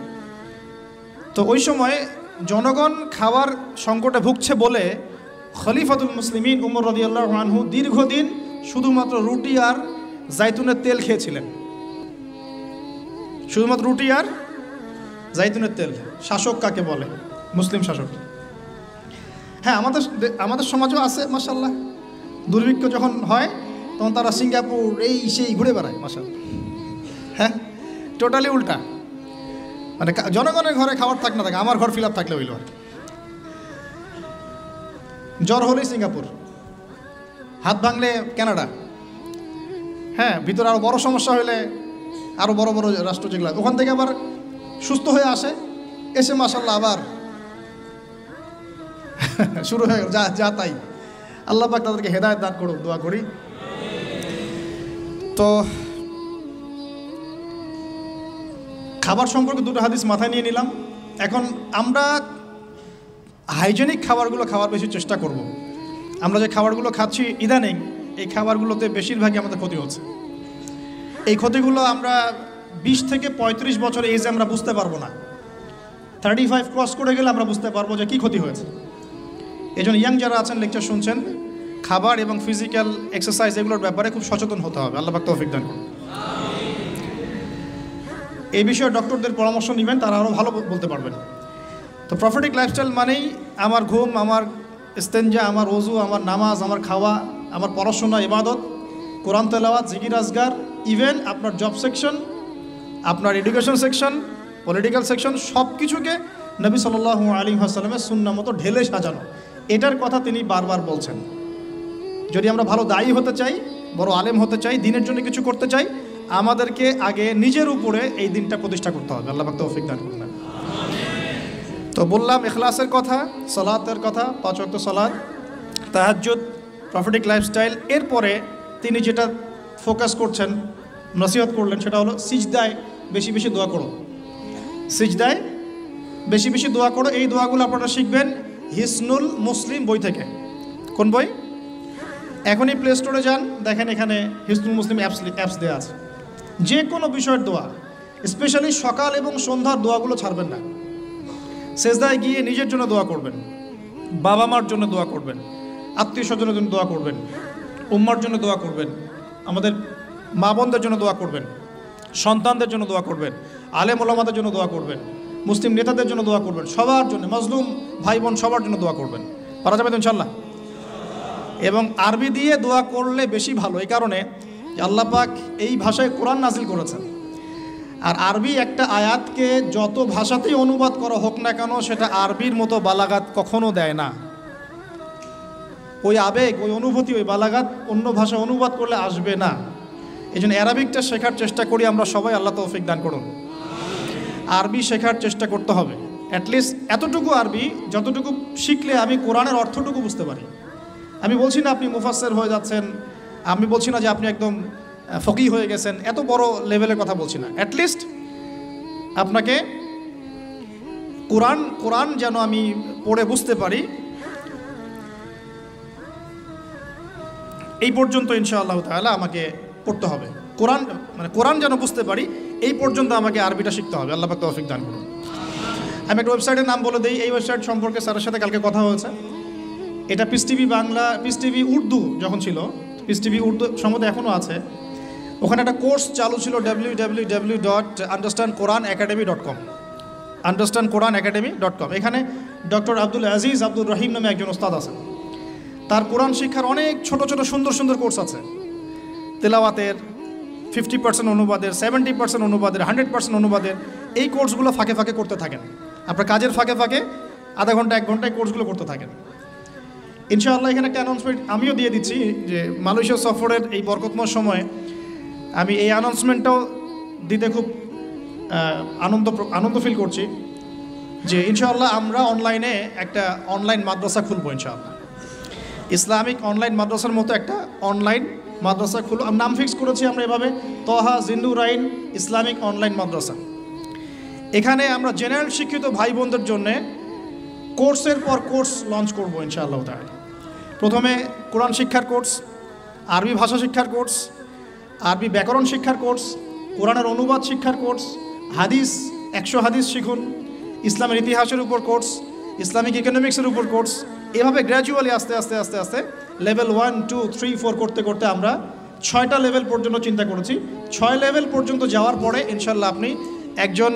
তো ওই সময় জনগণ খাওয়ার সংকটে ভুগছে বলে খলিফাতুল মুসলিমিন উমর রাদিয়াল্লাহু আনহু দীর্ঘদিন শুধুমাত্র রুটি আর জাইতুনের তেল খেয়েছিলেন। শুধুমাত্র রুটি আর জাইতুনের তেল। শাসক কাকে বলে? মুসলিম শাসক। হ্যাঁ, আমাদের সমাজও আছে মাশাআল্লাহ। দুর্ভিক্ষ যখন হয় তখন তারা সিঙ্গাপুর এই সেই ঘুরে বেড়ায় মাশাআল্লাহ। হ্যাঁ, টোটালি উল্টা। মানে জনগণের ঘরে খাবার থাক না থাকে, আমার ঘর ফিল আপ থাকলে হইল। আর জ্বর হলেই সিঙ্গাপুর, হাত ভাঙলে কানাডা, হ্যাঁ, ভিতরে আরও বড় সমস্যা হলে আরও বড় বড় রাষ্ট্র যেগুলো, ওখান থেকে আবার সুস্থ হয়ে আসে, এসে মাশাআল্লাহ আবার শুরু হয়ে গেল যা তাই। আল্লাহ পাক তাদেরকে হেদায়েত দান করুক, দোয়া করি। তো খাবার সম্পর্কে 2টা হাদিস মাথায় নিয়ে নিলাম। এখন আমরা হাইজেনিক খাবারগুলো খাওয়ার বেশি চেষ্টা করব। আমরা যে খাবারগুলো খাচ্ছি ইদানিং, এই খাবারগুলোতে বেশিরভাগই আমাদের ক্ষতি হচ্ছে। এই ক্ষতিগুলো আমরা 20 থেকে 35 বছর এজে আমরা বুঝতে পারবো না। 35 ক্রস করে গেলে আমরা বুঝতে পারবো যে কী ক্ষতি হয়েছে। এই জন্য ইয়াং যারা আছেন, লেকচার শুনছেন, খাবার এবং ফিজিক্যাল এক্সারসাইজ এগুলোর ব্যাপারে খুব সচেতন হতে হবে। আল্লাহ পাক তৌফিক দান করুন। এই বিষয়ে ডক্টরদের পরামর্শ নেবেন, তারা আরও ভালো বলতে পারবেন। তো প্রফিটিক লাইফস্টাইল মানেই আমার ঘুম, আমার ইস্তেঞ্জা, আমার ওযু, আমার নামাজ, আমার খাওয়া, আমার পড়াশোনা, ইবাদত, কোরআন তেলাওয়াত, জিকির আজগার, ইভেন আপনার জব সেকশন, আপনার এডুকেশন সেকশন, পলিটিক্যাল সেকশন, সব কিছুকে নবী সাল্লাল্লাহু আলাইহি ওয়াসাল্লামের সুন্নাহ মতো ঢেলে সাজানো, এটার কথা তিনি বারবার বলছেন। যদি আমরা ভালো দায়ী হতে চাই, বড় আলেম হতে চাই, দিনের জন্য কিছু করতে চাই, আমাদেরকে আগে নিজের উপরে এই দিনটা প্রতিষ্ঠা করতে হবে। আল্লাহ পাক তৌফিক দান করুন। তো বললাম ইখলাসের কথা, সালাতের কথা, 5 ওয়াক্ত সালাত, তাহাজ্জুদ, প্রফিটিক লাইফস্টাইল। এরপরে তিনি যেটা ফোকাস করছেন, নসিহত করলেন, সেটা হলো সিজদায় বেশি বেশি দোয়া করো। সিজদায় বেশি বেশি দোয়া করো। এই দোয়াগুলো আপনারা শিখবেন হিসনুল মুসলিম বই থেকে। কোন বই? এখনই প্লে স্টোরে যান, দেখেন এখানে হিসনুল মুসলিম অ্যাপস দেওয়া আছে। যে কোনো বিষয়ের দোয়া, স্পেশালি সকাল এবং সন্ধ্যার দোয়াগুলো ছাড়বেন না। সেজদায় গিয়ে নিজের জন্য দোয়া করবেন, বাবা মার জন্য দোয়া করবেন, আত্মীয় স্বজনের জন্য দোয়া করবেন, উম্মার জন্য দোয়া করবেন, আমাদের মা বোনদের জন্য দোয়া করবেন, সন্তানদের জন্য দোয়া করবেন, আলেম ওলামাদের জন্য দোয়া করবেন, মুসলিম নেতাদের জন্য দোয়া করবেন, সবার জন্য, মাজলুম ভাই বোন সবার জন্য দোয়া করবেন। পারা যাবে তো ইনশাল্লাহ? এবং আরবি দিয়ে দোয়া করলে বেশি ভালো, এই কারণে যে আল্লাহ পাক এই ভাষায় কোরআন নাজিল করেছেন। আর আরবি একটা আয়াতকে যত ভাষাতেই অনুবাদ করা হোক না কেন, সেটা আরবির মতো বালাগাত কখনো দেয় না। ওই আবেগ, ওই অনুভূতি, ওই বালাগাত অন্য ভাষা অনুবাদ করলে আসবে না। এই জন্য অ্যারাবিকটা শেখার চেষ্টা করি আমরা সবাই, আল্লাহ তৌফিক দান করুন। আরবি শেখার চেষ্টা করতে হবে, অ্যাটলিস্ট এতটুকু আরবি যতটুকু শিখলে আমি কোরআনের অর্থটুকু বুঝতে পারি। আমি বলছি না আপনি মুফাসসির হয়ে যাচ্ছেন, আমি বলছি না যে আপনি একদম ফকিহ হয়ে গেছেন, এত বড় লেভেলের কথা বলছি না। অ্যাটলিস্ট আপনাকে কোরআন যেন আমি পড়ে বুঝতে পারি, এই পর্যন্ত ইনশাআল্লাহ তাআলা আমাকে পড়তে হবে। কোরআন যেন বুঝতে পারি, এই পর্যন্ত আমাকে আরবিটা শিখতে হবে। আল্লাহ পাক তৌফিক দান করুন। আমি একটা ওয়েবসাইটের নাম বলে দিই। এই ওয়েবসাইট সম্পর্কে স্যারের সাথে কালকে কথা হয়েছে। এটা piece TV Bangla, piece TV Urdu যখন ছিল, পিস টিভি উর্দু সম্ভবত এখনও আছে, ওখানে একটা কোর্স চালু ছিল www.understandquranacademy.com, understandquranacademy.com। এখানে ডক্টর আব্দুল আজিজ আব্দুর রহিম নামে একজন ওস্তাদ আছেন। তার কোরআন শিক্ষার অনেক ছোট ছোট সুন্দর সুন্দর কোর্স আছে। তেলাওয়াতের 50% অনুবাদের, 70% অনুবাদের, 100% অনুবাদের। এই কোর্সগুলো ফাঁকে ফাঁকে করতে থাকেন, আপনার কাজের ফাঁকে ফাঁকে আধা ঘন্টা 1 ঘন্টায় কোর্সগুলো করতে থাকেন। ইনশাআল্লাহ এখানে একটা অ্যানাউন্সমেন্ট আমিও দিয়ে দিচ্ছি যে মালয়েশিয়া সফরের এই বরকতময় সময়ে আমি এই অ্যানাউন্সমেন্টটাও দিতে খুব আনন্দ ফিল করছি যে ইনশাআল্লাহ আমরা অনলাইনে একটা অনলাইন মাদ্রাসা খুলবো ইনশাআল্লাহ। ইসলামিক অনলাইন মাদ্রাসার মতো একটা অনলাইন মাদ্রাসা খুলব। নাম ফিক্স করেছি আমরা এভাবে, তহা জিন্নুরাইন ইসলামিক অনলাইন মাদ্রাসা। এখানে আমরা জেনারেল শিক্ষিত ভাই বোনদের জন্যে কোর্সের পর কোর্স লঞ্চ করবো ইনশাআল্লাহ তাআলা। প্রথমে কোরআন শিক্ষার কোর্স, আরবি ভাষা শিক্ষার কোর্স, আরবি ব্যাকরণ শিক্ষার কোর্স, কোরআনের অনুবাদ শিক্ষার কোর্স, হাদিস 100 হাদিস শিখুন, ইসলামের ইতিহাসের উপর কোর্স, ইসলামিক ইকোনমিক্সের উপর কোর্স। এভাবে গ্র্যাজুয়ালি আস্তে আস্তে আস্তে আস্তে লেভেল 1, 2, 3, 4 করতে করতে আমরা 6টা লেভেল পর্যন্ত চিন্তা করেছি। 6 লেভেল পর্যন্ত যাওয়ার পরে ইনশাল্লাহ আপনি একজন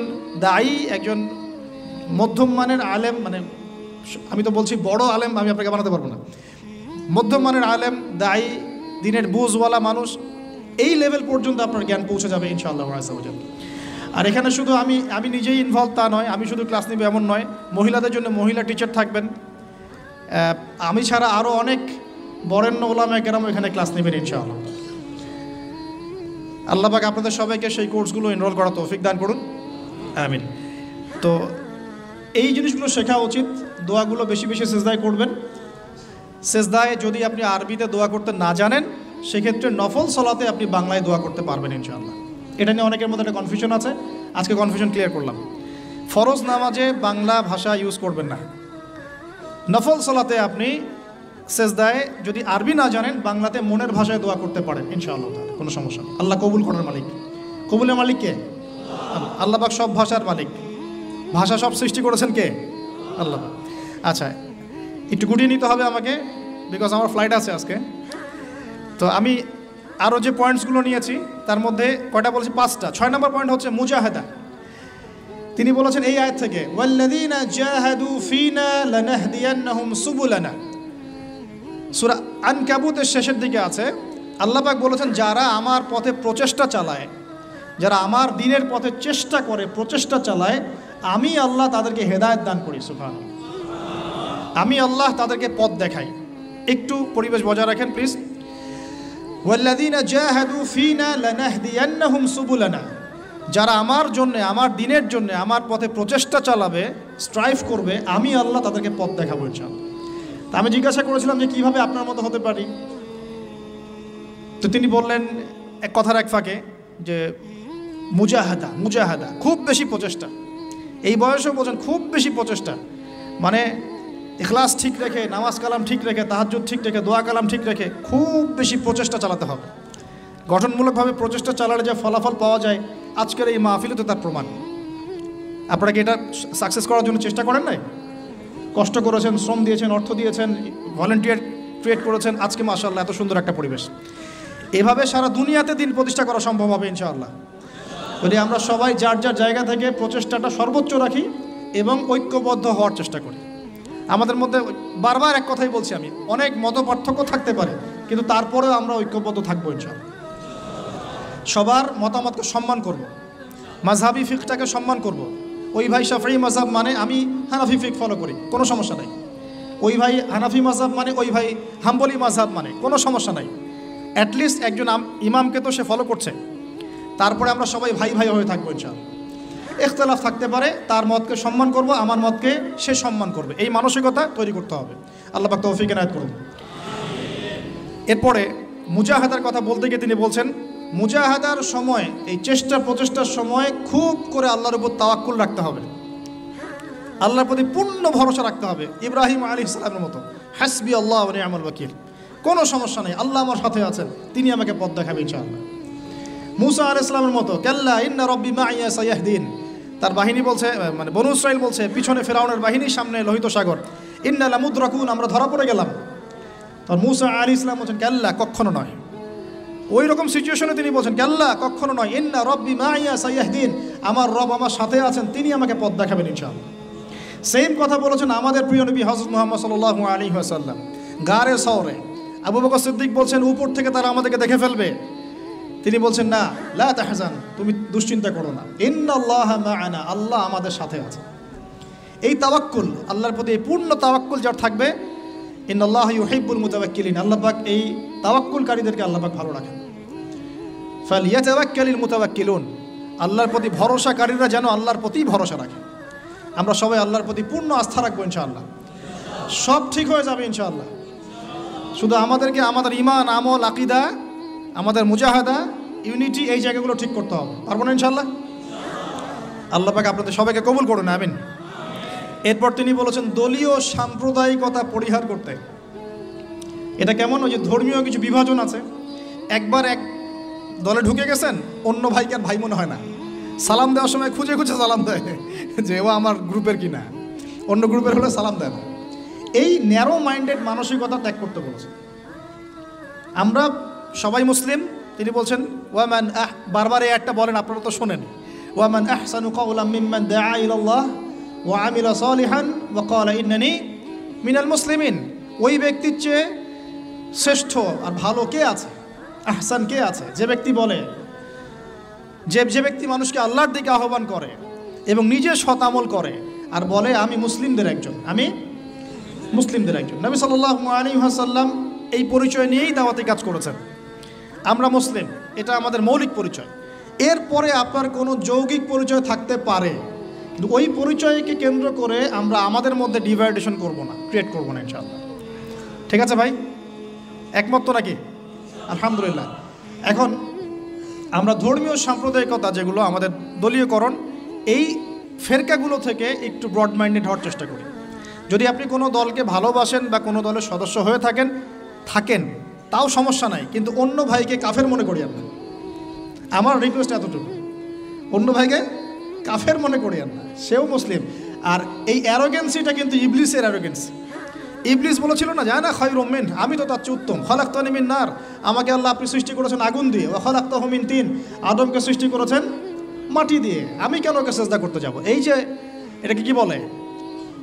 দায়ী, একজন মধ্যম মানের আলেম, মানে আমি তো বলছি বড় আলেম আমি আপনাকে বানাতে পারবো না, মধ্যম মানের আলেম, দায়ী, দিনের বুঝওয়ালা মানুষ, এই লেভেল পর্যন্ত আপনার জ্ঞান পৌঁছে যাবে ইনশাআল্লাহ। আর এখানে শুধু আমি নিজেই ইনভলভ তা নয়, আমি শুধু ক্লাস নিব এমন নয়, মহিলাদের জন্য মহিলা টিচার থাকবেন। আমি ছাড়া আরও অনেক বরেণ্য ওলামায়ে কেরাম এখানে ক্লাস নেবেন ইনশাআল্লাহ। আল্লাহ পাক আপনাদের সবাইকে সেই কোর্সগুলো এনরোল করার তৌফিক দান করুন, আমিন। তো এই জিনিসগুলো শেখা উচিত। দোয়াগুলো বেশি বেশি সেজদায় করবেন। সেজদায় যদি আপনি আরবিতে দোয়া করতে না জানেন, সেক্ষেত্রে নফল সালাতে আপনি বাংলায় দোয়া করতে পারবেন ইনশাআল্লাহ। এটা নিয়ে অনেকের মধ্যে একটা কনফিউশন আছে, আজকে কনফিউশন ক্লিয়ার করলাম। ফরজ নামাজে বাংলা ভাষা ইউজ করবেন না। নফল সালাতে আপনি সেজদায় যদি আরবি না জানেন, বাংলাতে মনের ভাষায় দোয়া করতে পারেন ইনশাআল্লাহ, কোনো সমস্যা নেই। আল্লাহ কবুল করার মালিক। কবুলের মালিক কে? আল্লাহ পাক সব ভাষার মালিক। ভাষা সব সৃষ্টি করেছেন কে? আল্লাহ। আচ্ছা, একটু গুটিয়ে নিতে হবে আমাকে, বিকজ আমার ফ্লাইট আছে আজকে। তো আমি আরও যে পয়েন্টসগুলো নিয়েছি তার মধ্যে কয়টা বলেছি? 5টা। 6 নম্বর পয়েন্ট হচ্ছে মুজাহাদা। তিনি বলেছেন এই আয়াত থেকে, ওয়াল্লাযীনা জাহাদু ফীনা লানাহদিয়ান্নাহুম সুবুলানা। সূরা আনকাবুতের শেষের দিকে আছে, আল্লাহ পাক বলেছেন যারা আমার পথে প্রচেষ্টা চালায়, যারা আমার দ্বীনের পথে চেষ্টা করে, প্রচেষ্টা চালায়, আমি আল্লাহ তাদেরকে হেদায়েত দান করি। সুবহানাল্লাহ। আমি আল্লাহ তাদেরকে পথ দেখাই। একটু পরিবেশ বজায় রাখেন প্লিজ। ওয়াল্লাযীনা জাহাদু ফীনা লানাহদিয়ান্নাহুম সুবুলানা। যারা আমার জন্য, আমার দ্বীনের জন্য, আমার পথে প্রচেষ্টা চালাবে, স্ট্রাইভ করবে, আমি আল্লাহ তাদেরকে পথ দেখাবো ইনশাআল্লাহ। তা আমি জিজ্ঞাসা করেছিলাম যে কীভাবে আপনার মতো হতে পারি? তো তিনি বললেন এক কথার এক ফাঁকে যে মুজাহাদা, খুব বেশি প্রচেষ্টা। এই বয়সেও বলছেন খুব বেশি প্রচেষ্টা, মানে ইখলাস ঠিক রেখে, নামাজ কালাম ঠিক রেখে, তাহাজ্জুদ ঠিক রেখে, দোয়া কালাম ঠিক রেখে খুব বেশি প্রচেষ্টা চালাতে হবে। গঠনমূলকভাবে প্রচেষ্টা চালালে যে ফলাফল পাওয়া যায়, আজকের এই মাহফিলে তো তার প্রমাণ। আপনারা কি এটা সাকসেস করার জন্য চেষ্টা করেন নাই? কষ্ট করেছেন, শ্রম দিয়েছেন, অর্থ দিয়েছেন, ভলেন্টিয়ার ক্রিয়েট করেছেন, আজকে মাশাআল্লাহ এত সুন্দর একটা পরিবেশ। এভাবে সারা দুনিয়াতে দিন প্রতিষ্ঠা করা সম্ভব হবে ইনশাআল্লাহ, যদি আমরা সবাই যার যার জায়গা থেকে প্রচেষ্টাটা সর্বোচ্চ রাখি এবং ঐক্যবদ্ধ হওয়ার চেষ্টা করি। আমাদের মধ্যে বারবার এক কথাই বলছি আমি, অনেক মতপার্থক্য থাকতে পারে, কিন্তু তারপরেও আমরা ঐক্যবদ্ধ থাকবো ইনশাআল্লাহ। সবার মতামতকে সম্মান করব, মাযহাবি ফিকহটাকে সম্মান করব। ওই ভাই শাফিঈ মাযহাব মানে আমি হানাফি ফিকহ ফলো করি, কোনো সমস্যা নাই। ওই ভাই হানাফি মাযহাব মানে ওই ভাই হাম্বলি মাযহাব মানে, কোনো সমস্যা নাই। অ্যাটলিস্ট একজন ইমামকে তো সে ফলো করছে, তারপরে আমরা সবাই ভাই ভাই হয়ে থাকবো ইনশাআল্লাহ। ইখতিলাফ থাকতে পারে, তার মতকে সম্মান করব, আমার মতকে সে সম্মান করবে, এই মানসিকতা তৈরি করতে হবে। আল্লাহ পাক তৌফিক এনায়েত করুন। এরপরে মুজাহাদার কথা বলতে গিয়ে তিনি বলছেন, মুজাহাদার সময়, এই চেষ্টা প্রচেষ্টার সময় খুব করে আল্লাহর উপর তাওয়াক্কুল রাখতে হবে, আল্লাহর প্রতি পূর্ণ ভরসা রাখতে হবে। ইব্রাহিম আলাইহিস সালামের মতো, হাসবি আল্লাহ ওয়া নি'মাল ওয়াকিল, কোনো সমস্যা নেই, আল্লাহ আমার সাথে আছেন, তিনি আমাকে পথ দেখাবেন ইনশাআল্লাহ। মুসা আলাইহিস সালামের মতো, কাল্লা ইন্না রাব্বি মাইয়া সায়াহদিন, তার বাহিনী বলছে, মানে বনু ইসরাইল বলছে, পিছনে ফেরাউনের বাহিনী, সামনে লোহিত সাগর, ইন্না লামুদরাকুন, আমরা ধরা পড়ে গেলাম। তখন মুসা আলাইহিস সালাম বলছেন, কাল্লা, কখনো নয়। ওই রকম সিচুয়েশনে তিনি বলছেন, কাল্লা, কখনো নয়, ইন্না রাব্বি মাইয়া সায়াহদিন, আমার রব আমার সাথে আছেন, তিনি আমাকে পথ দেখাবেন ইনশাআল্লাহ। সেম কথা বলেছেন আমাদের প্রিয় নবী হযরত মুহাম্মদ সাল্লাল্লাহু আলাইহি ওয়াসাল্লাম গারে সওরে। আবু বকর সিদ্দিক বলছেন, উপর থেকে তারা আমাদেরকে দেখে ফেলবে, তিনি বলছেন, না, লা তাহজান, তুমি দুশ্চিন্তা করো না, ইন্নাল্লাহা মা'ানা, আল্লাহ আমাদের সাথে আছে। এই তাওয়াক্কুল, আল্লাহর প্রতি এই পূর্ণ তাওয়াক্কুল যার থাকবে, ইন্নাল্লাহা ইউহিব্বুল মুতাওয়াক্কিলিন, আল্লাহ পাক এই তাওয়াক্কুলকারীদেরকে আল্লাহ পাক ভালো রাখেন। ফালিয়াতাওয়াক্কালিল মুতাওয়াক্কিলুন, আল্লাহর প্রতি ভরসাকারীরা যেন আল্লাহর প্রতি ভরসা রাখে। আমরা সবাই আল্লাহর প্রতি পূর্ণ আস্থা রাখবো ইনশাআল্লাহ, সব ঠিক হয়ে যাবে ইনশাআল্লাহ। শুধু আমাদেরকে আমাদের ঈমান, আমল, আকীদা, আমাদের মুজাহাদা, ইউনিটি, এই জায়গাগুলো ঠিক করতে হবে, পারবো না ইনশাআল্লাহ? আল্লাহ পাক আপনাদের সবাইকে কবুল করুন, আমিন। এরপর তিনি বলেছেন দলীয় সাম্প্রদায়িকতা পরিহার করতে। এটা কেমন? ওই যে ধর্মীয় কিছু বিভাজন আছে, একবার এক দলে ঢুকে গেছেন, অন্য ভাইকে আর ভাই মনে হয় না, সালাম দেওয়ার সময় খুঁজে খুঁজে সালাম দেয় যে ও আমার গ্রুপের কিনা, অন্য গ্রুপের হলে সালাম দেয় না। এই ন্যারো মাইন্ডেড মানসিকতা ত্যাগ করতে বলেছে। আমরা সবাই মুসলিম, তিনি বলছেন ওয়ামান বারবার এই একটা বলেন, আপনারা তো শোনেন, ওয়ামান আহসানু কাওলাম মিম্মান দাআ ইলাল্লাহ ওয়া আমিলা সালিহান ওয়া ক্বালা ইন্নানি মিনাল মুসলিমিন। ওই ব্যক্তির চেয়ে শ্রেষ্ঠ আর ভালো কে আছে, আহসান কে আছে? যে ব্যক্তি বলে, যে ব্যক্তি মানুষকে আল্লাহর দিকে আহ্বান করে এবং নিজে সৎ আমল করে আর বলে আমি মুসলিমদের একজন, আমি মুসলিমদের একজন। নবী সাল্লাল্লাহু আলাইহি ওয়াসাল্লাম এই পরিচয় নিয়েই দাওয়াতি কাজ করেছেন, আমরা মুসলিম, এটা আমাদের মৌলিক পরিচয়। এরপরে আপনার কোনো যৌগিক পরিচয় থাকতে পারে, কিন্তু ওই পরিচয়কে কেন্দ্র করে আমরা আমাদের মধ্যে ডিভাইডেশন করব না, ক্রিয়েট করব না ইনশাআল্লাহ। ঠিক আছে ভাই, একমত তো নাকি? আলহামদুলিল্লাহ। এখন আমরা ধর্মীয় সাম্প্রদায়িকতা যেগুলো আমাদের দলীয়করণ, এই ফেরকাগুলো থেকে একটু ব্রড মাইন্ডেড হওয়ার চেষ্টা করি। যদি আপনি কোনো দলকে ভালোবাসেন বা কোনো দলের সদস্য হয়ে থাকেন তাও সমস্যা নাই, কিন্তু অন্য ভাইকে কাফের মনে করিয়েন না। আমার রিকোয়েস্ট এতটুকু, অন্য ভাইকে কাফের মনে করিয়েন না, সেও মুসলিম। আর এই অ্যারোগেন্সিটা কিন্তু ইবলিসের অ্যারোগেন্সি। ইবলিস বলেছিল না, জানা খায়রুম মিন, আমি তো তার চেয়ে উত্তম, খালাকতানি মিন নার, আমাকে আল্লাহ আপনি সৃষ্টি করেছেন আগুন দিয়ে, ওয়া খালাকতাহু মিন তিন, আদমকে সৃষ্টি করেছেন মাটি দিয়ে, আমি কেন ওকে সেজদা করতে যাব? এই যে এটাকে কি বলে?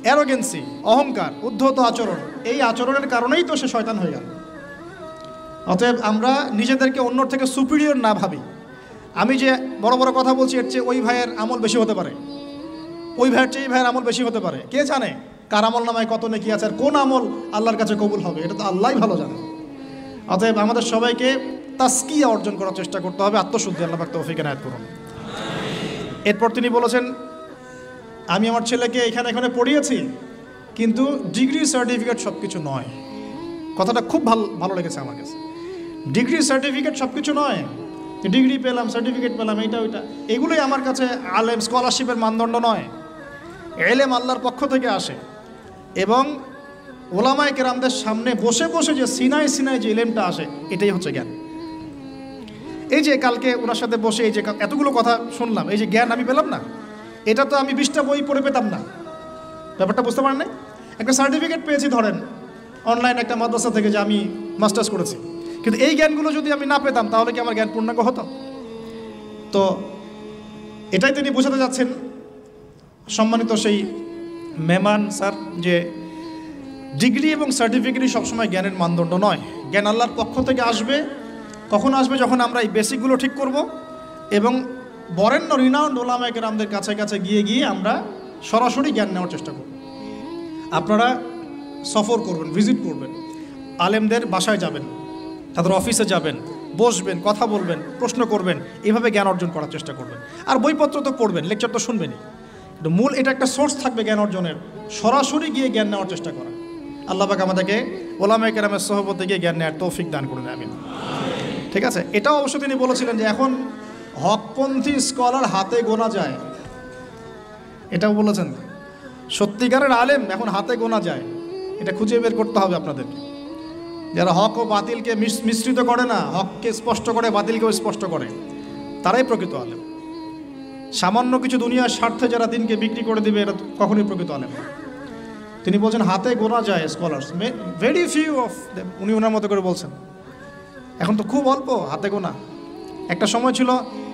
অ্যারোগেন্সি, অহংকার, উদ্ধত আচরণ। এই আচরণের কারণেই তো সে শয়তান হয়ে গেল। অতএব আমরা নিজেদেরকে অন্যর থেকে সুপিরিয়র না ভাবি। আমি যে বড় বড় কথা বলছি, এর চেয়ে ওই ভাইয়ের আমল বেশি হতে পারে, ওই ভাইয়ের চেয়ে এই ভাইয়ের আমল বেশি হতে পারে। কে জানে কার আমল নামায় কত নেকি আছে আর কোন আমল আল্লাহর কাছে কবুল হবে, এটা তো আল্লাহই ভালো জানে। অতএব আমাদের সবাইকে তাসকিয়া অর্জন করার চেষ্টা করতে হবে, আত্মশুদ্ধি। আল্লাহ পাক তৌফিক এনায়েত করুন। এরপর তিনি বলেছেন, আমি আমার ছেলেকে এখানে পড়িয়েছি, কিন্তু ডিগ্রি সার্টিফিকেট সব কিছু নয়। কথাটা খুব ভালো লেগেছে আমার কাছে। ডিগ্রি সার্টিফিকেট সব কিছু নয়, ডিগ্রি পেলাম, সার্টিফিকেট পেলাম, এইটা ওইটা, এগুলোই আমার কাছে আলেম, স্কলারশিপের মানদণ্ড নয়। এলেম আল্লাহর পক্ষ থেকে আসে, এবং ওলামায়ে কেরামদের সামনে বসে বসে যে সিনাই যে এলেমটা আসে, এটাই হচ্ছে জ্ঞান। এই যে কালকে ওনার সাথে বসে এই যে এতগুলো কথা শুনলাম, এই যে জ্ঞান আমি পেলাম না, এটা তো আমি 20টা বই পড়ে পেতাম না। ব্যাপারটা বুঝতে পারেন না? একটা সার্টিফিকেট পেয়েছি ধরেন অনলাইন একটা মাদ্রাসা থেকে যে আমি মাস্টার্স করেছি, কিন্তু এই জ্ঞানগুলো যদি আমি না পেতাম তাহলে কি আমার জ্ঞান পূর্ণাঙ্গ হতো? তো এটাই তিনি বোঝাতে যাচ্ছেন সম্মানিত সেই মেহমান স্যার, যে ডিগ্রি এবং সার্টিফিকেটই সবসময় জ্ঞানের মানদণ্ড নয়। জ্ঞান আল্লাহর পক্ষ থেকে আসবে। কখন আসবে? যখন আমরা এই বেসিকগুলো ঠিক করব এবং বরেণ্য রিনাউন্ড ওলামায়ে কেরামদের কাছে কাছে গিয়ে আমরা সরাসরি জ্ঞান নেওয়ার চেষ্টা করব। আপনারা সফর করবেন, ভিজিট করবেন, আলেমদের বাসায় যাবেন, তাদের অফিসে যাবেন, বসবেন, কথা বলবেন, প্রশ্ন করবেন, এভাবে জ্ঞান অর্জন করার চেষ্টা করবেন। আর বইপত্র তো পড়বেন, লেকচার তো শুনবেনই, কিন্তু মূল এটা একটা সোর্স থাকবে জ্ঞান অর্জনের, সরাসরি গিয়ে জ্ঞান নেওয়ার চেষ্টা করা। আল্লাহ পাক আমাদেরকে ওলামায়ে কেরামের সোহবতে গিয়ে জ্ঞান নেওয়ার তৌফিক দান করুন, আমিন। ঠিক আছে, এটাও অবশ্য তিনি বলেছিলেন যে এখন হকপন্থী স্কলার হাতে গোনা যায়, এটাও বলেছেন। সত্যিকারের আলেম এখন হাতে গোনা যায়, এটা খুঁজে বের করতে হবে আপনাদেরকে। যারা হক ও বাতিলকে মিশ্রিত করে না, হককে স্পষ্ট করে, বাতিলকেও স্পষ্ট করে, তারাই প্রকৃত আলেম। সামান্য কিছু দুনিয়ার স্বার্থে যারা দিনকে বিক্রি করে দিবে, এরা কখনোই প্রকৃত আলেম না। তিনি বলছেন হাতে গোনা যায় scholars, very few of them, উনি ওনার মতো করে বলছেন। এখন তো খুব অল্প, হাতে গোনা। একটা সময় ছিল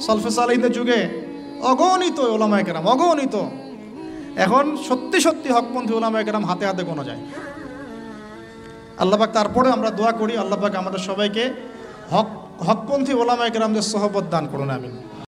সলফে সালেহীনদের যুগে অগণিত ওলামায়ে কেরাম, অগণিত। এখন সত্যি সত্যি হকপন্থী ওলামায়ে কেরাম হাতে হাতে গোনা যায়। আল্লাহ পাক তারপরে আমরা দোয়া করি, আল্লাহ পাক আমাদের সবাইকে হকপন্থী ওলামায়ে কেরামদের সোহবত দান করুন, আমিন।